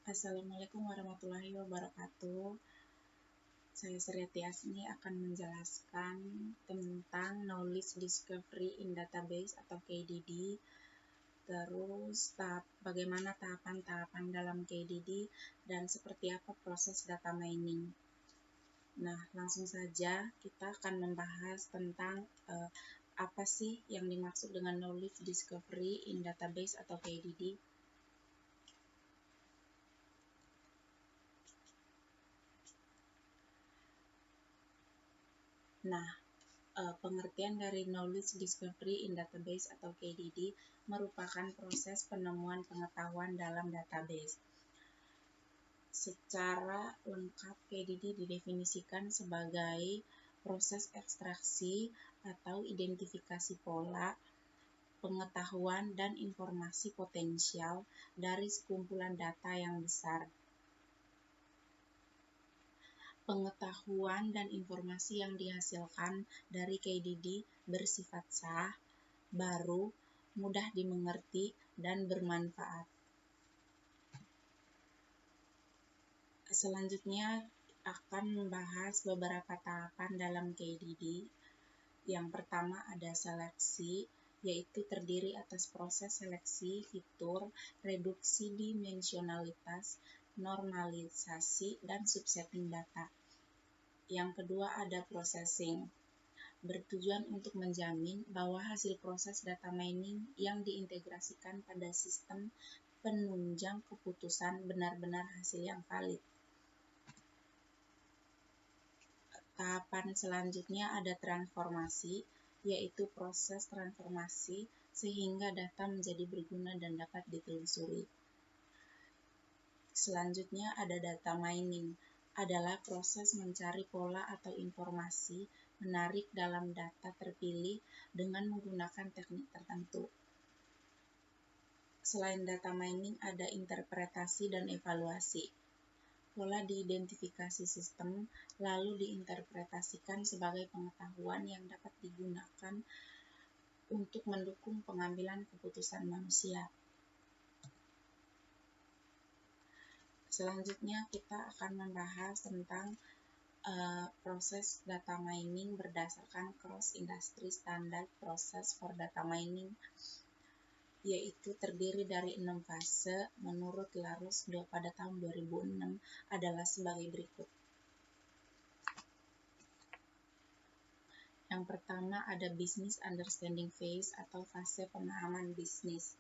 Assalamualaikum warahmatullahi wabarakatuh. Saya Suryati Asmi akan menjelaskan tentang Knowledge Discovery in Database atau KDD. Terus bagaimana tahapan-tahapan dalam KDD dan seperti apa proses data mining. Nah, langsung saja kita akan membahas tentang apa sih yang dimaksud dengan Knowledge Discovery in Database atau KDD. Nah, pengertian dari Knowledge Discovery in Database atau KDD merupakan proses penemuan pengetahuan dalam database. Secara lengkap, KDD didefinisikan sebagai proses ekstraksi atau identifikasi pola, pengetahuan, dan informasi potensial dari sekumpulan data yang besar. Pengetahuan dan informasi yang dihasilkan dari KDD bersifat sah, baru, mudah dimengerti, dan bermanfaat. Selanjutnya akan membahas beberapa tahapan dalam KDD. Yang pertama ada seleksi, yaitu terdiri atas proses seleksi fitur, reduksi dimensionalitas, normalisasi, dan subsetting data. Yang kedua ada processing, bertujuan untuk menjamin bahwa hasil proses data mining yang diintegrasikan pada sistem penunjang keputusan benar-benar hasil yang valid. Tahapan selanjutnya ada transformasi, yaitu proses transformasi sehingga data menjadi berguna dan dapat ditelusuri. Selanjutnya ada data mining, adalah proses mencari pola atau informasi menarik dalam data terpilih dengan menggunakan teknik tertentu. Selain data mining, ada interpretasi dan evaluasi. Pola diidentifikasi sistem, lalu diinterpretasikan sebagai pengetahuan yang dapat digunakan untuk mendukung pengambilan keputusan manusia. Selanjutnya kita akan membahas tentang proses data mining berdasarkan Cross Industry Standard Process for Data Mining, yaitu terdiri dari 6 fase menurut Larousse pada tahun 2006 adalah sebagai berikut. Yang pertama ada Business Understanding Phase atau fase pemahaman bisnis.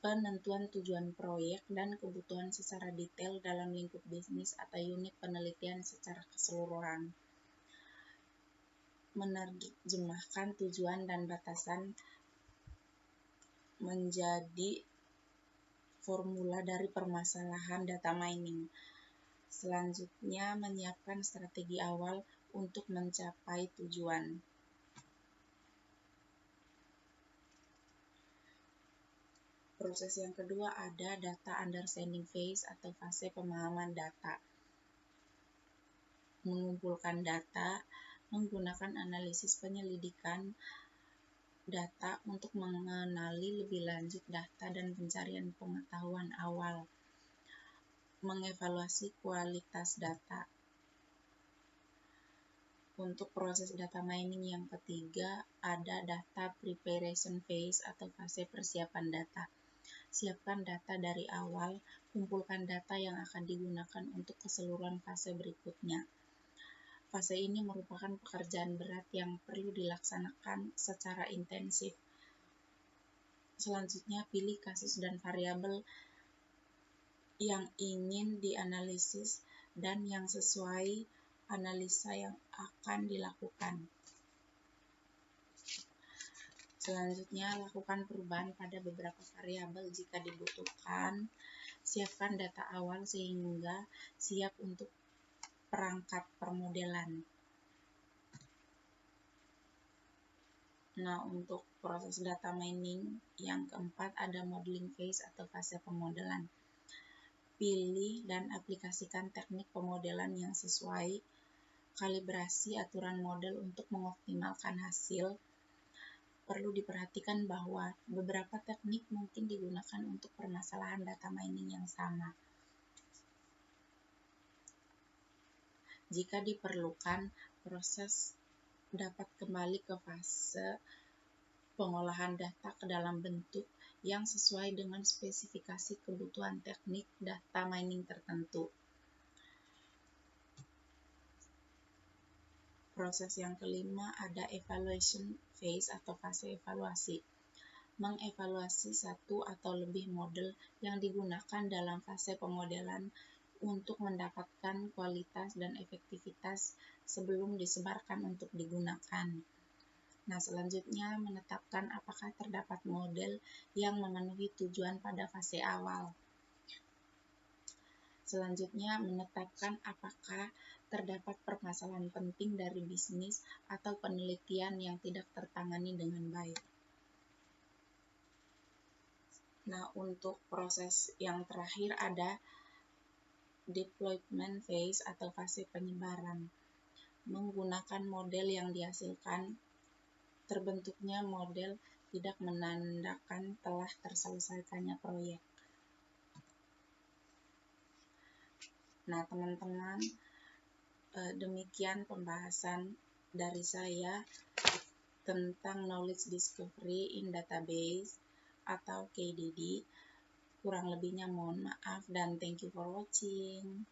Penentuan tujuan proyek dan kebutuhan secara detail dalam lingkup bisnis atau unit penelitian secara keseluruhan. Menerjemahkan tujuan dan batasan menjadi formula dari permasalahan data mining. Selanjutnya, menyiapkan strategi awal untuk mencapai tujuan. Proses yang kedua ada Data Understanding Phase atau fase pemahaman data. Mengumpulkan data, menggunakan analisis penyelidikan data untuk mengenali lebih lanjut data dan pencarian pengetahuan awal. Mengevaluasi kualitas data. Untuk proses data mining yang ketiga ada Data Preparation Phase atau fase persiapan data. Siapkan data dari awal, kumpulkan data yang akan digunakan untuk keseluruhan fase berikutnya. Fase ini merupakan pekerjaan berat yang perlu dilaksanakan secara intensif. Selanjutnya, pilih kasus dan variabel yang ingin dianalisis dan yang sesuai analisa yang akan dilakukan. Selanjutnya, lakukan perubahan pada beberapa variabel jika dibutuhkan. Siapkan data awal sehingga siap untuk perangkat permodelan. Nah, untuk proses data mining yang keempat ada modeling phase atau fase pemodelan. Pilih dan aplikasikan teknik pemodelan yang sesuai. Kalibrasi aturan model untuk mengoptimalkan hasil. perlu diperhatikan bahwa beberapa teknik mungkin digunakan untuk permasalahan data mining yang sama. Jika diperlukan, proses dapat kembali ke fase pengolahan data ke dalam bentuk yang sesuai dengan spesifikasi kebutuhan teknik data mining tertentu. Proses yang kelima ada evaluation phase atau fase evaluasi. Mengevaluasi satu atau lebih model yang digunakan dalam fase pemodelan untuk mendapatkan kualitas dan efektivitas sebelum disebarkan untuk digunakan. Nah, selanjutnya menetapkan apakah terdapat model yang memenuhi tujuan pada fase awal. Selanjutnya, menetapkan apakah terdapat permasalahan penting dari bisnis atau penelitian yang tidak tertangani dengan baik. Nah, untuk proses yang terakhir ada deployment phase atau fase penyebaran. Menggunakan model yang dihasilkan, terbentuknya model tidak menandakan telah terselesaikannya proyek. Nah, teman-teman, demikian pembahasan dari saya tentang knowledge discovery in database atau KDD. Kurang lebihnya mohon maaf dan thank you for watching.